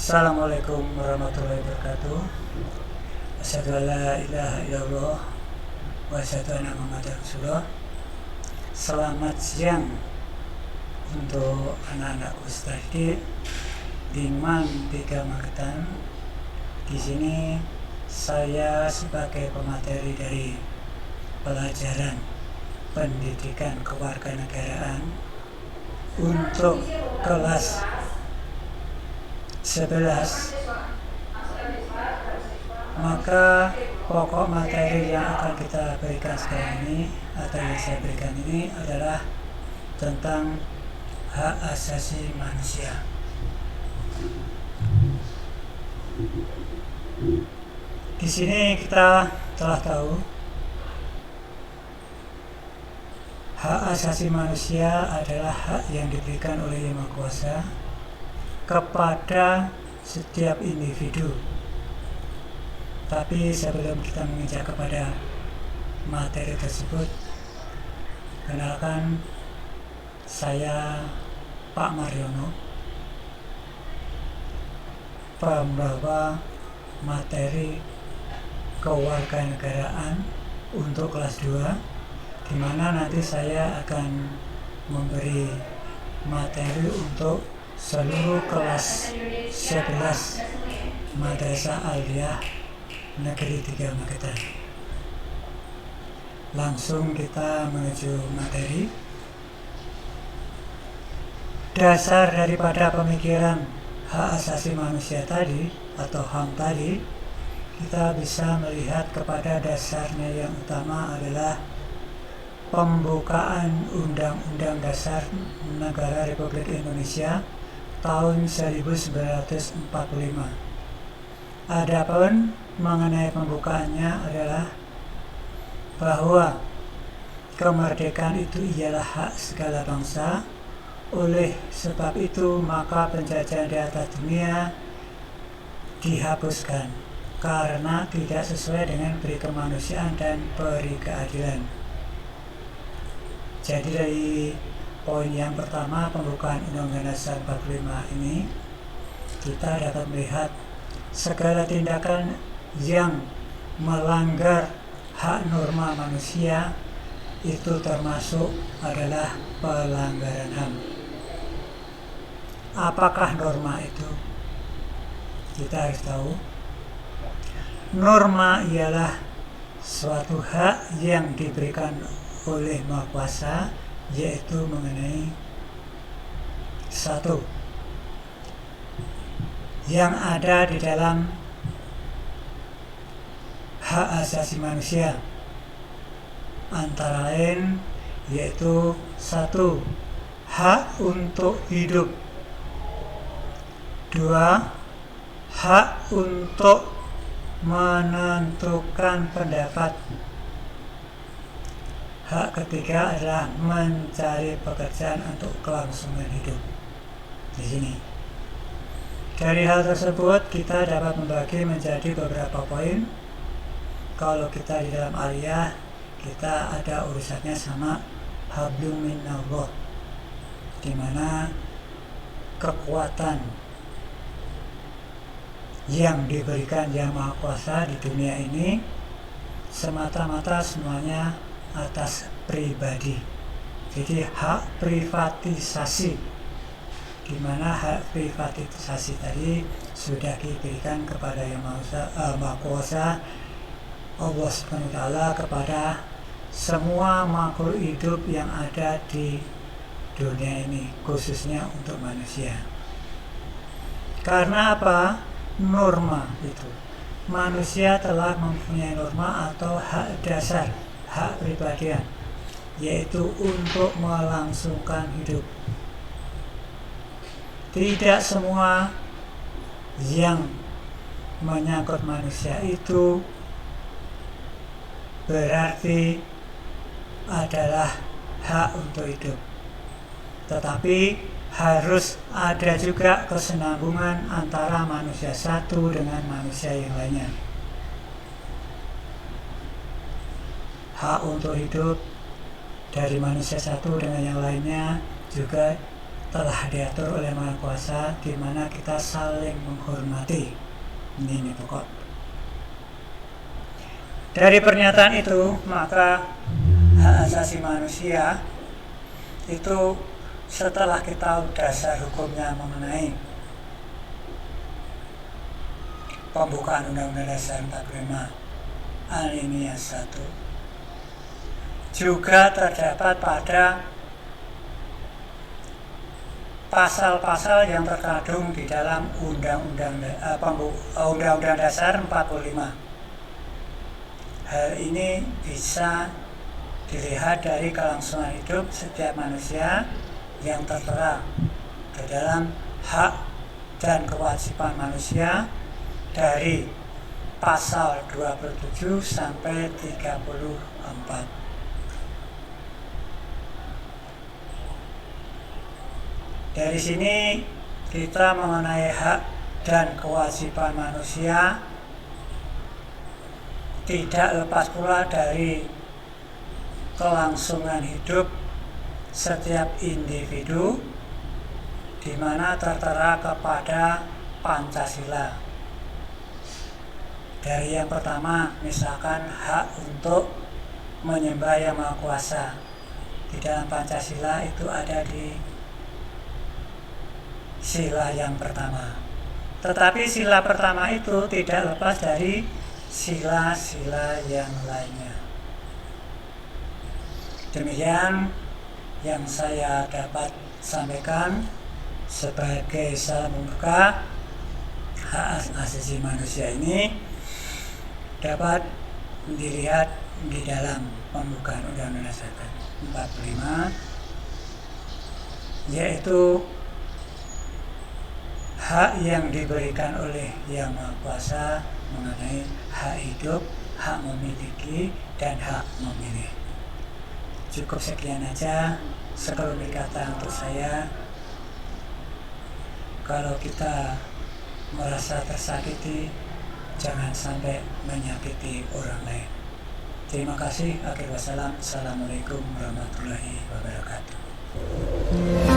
Assalamualaikum warahmatullahi wabarakatuh. Asyhadu an la ilaha illallah wa asyhadu anna Muhammadar Rasulullah. Selamat siang untuk anak-anak Ustadi di MAN 3 Magetan. Di sini saya sebagai pemateri dari pelajaran pendidikan kewarganegaraan untuk kelas 11, maka pokok materi yang akan kita berikan sekarang ini atau yang saya berikan ini adalah tentang hak asasi manusia. Di sini kita telah tahu hak asasi manusia adalah hak yang diberikan oleh Yang Maha Kuasa kepada setiap individu. Tapi sebelum kita menginjak kepada materi tersebut, kenalkan, saya Pak Mariono, pembawa materi kewarganegaraan untuk kelas 2, di mana nanti saya akan memberi materi untuk seluruh kelas 11 Madrasah Aliyah Negeri 3 Magetan. Langsung kita menuju materi. Dasar daripada pemikiran hak asasi manusia tadi atau HAM tadi, kita bisa melihat kepada dasarnya yang utama adalah pembukaan Undang-Undang Dasar Negara Republik Indonesia tahun 1945. Adapun mengenai pembukaannya adalah bahwa kemerdekaan itu ialah hak segala bangsa. Oleh sebab itu maka penjajahan di atas dunia dihapuskan karena tidak sesuai dengan peri kemanusiaan dan peri keadilan. Jadi dari poin yang pertama, pembukaan Undang-Undang Dasar 45 ini, kita dapat melihat segala tindakan yang melanggar hak norma manusia itu termasuk adalah pelanggaran HAM. Apakah norma itu? Kita harus tahu, norma ialah suatu hak yang diberikan oleh Maha Kuasa, yaitu mengenai satu yang ada di dalam hak asasi manusia, antara lain yaitu satu, hak untuk hidup, dua, hak untuk menentukan pendapat, hak ketiga adalah mencari pekerjaan untuk kelangsungan hidup. Di sini, dari hal tersebut kita dapat membagi menjadi beberapa poin. Kalau kita di dalam aliyah, kita ada urusannya sama hablum minallah, di mana kekuatan yang diberikan Yang Maha Kuasa di dunia ini semata-mata semuanya atas pribadi. Jadi hak privatisasi, di mana hak privatisasi tadi sudah diberikan kepada Yang Maha Kuasa, Allah Subhanahu wa Ta'ala, kepada semua makhluk hidup yang ada di dunia ini, khususnya untuk manusia. Karena apa? Norma itu, manusia telah mempunyai norma atau hak dasar, hak pribadian, yaitu untuk melangsungkan hidup. Tidak semua yang menyangkut manusia itu berarti adalah hak untuk hidup, tetapi harus ada juga kesinambungan antara manusia satu dengan manusia yang lainnya. Hak untuk hidup dari manusia satu dengan yang lainnya juga telah diatur oleh Maha Kuasa, di mana kita saling menghormati. Ini pokok. Dari pernyataan itu, maka hak asasi manusia itu setelah kita tahu dasar hukumnya mengenai pembukaan Undang-Undang Dasar 45 alinea 1, juga terdapat pada pasal-pasal yang terkandung di dalam Undang-Undang Dasar 45. Hal ini bisa dilihat dari kelangsungan hidup setiap manusia yang tertera di dalam hak dan kewajiban manusia dari pasal 27 sampai 34. Dari sini kita mengenai hak dan kewajiban manusia tidak lepas pula dari kelangsungan hidup setiap individu, di mana tertera kepada Pancasila. Dari yang pertama, misalkan hak untuk menyembah Yang Maha Kuasa. Di dalam Pancasila itu ada di sila yang pertama. Tetapi sila pertama itu tidak lepas dari sila-sila yang lainnya. Demikian yang saya dapat sampaikan sebagai salam pembuka hak asasi manusia ini dapat dilihat di dalam pembukaan Undang-Undang Dasar 45, yaitu hak yang diberikan oleh Yang Maha Kuasa mengenai hak hidup, hak memiliki, dan hak memilih. Cukup sekian aja sekelumit kata untuk saya. Kalau kita merasa tersakiti, jangan sampai menyakiti orang lain. Terima kasih. Akhir wassalam. Assalamualaikum warahmatullahi wabarakatuh.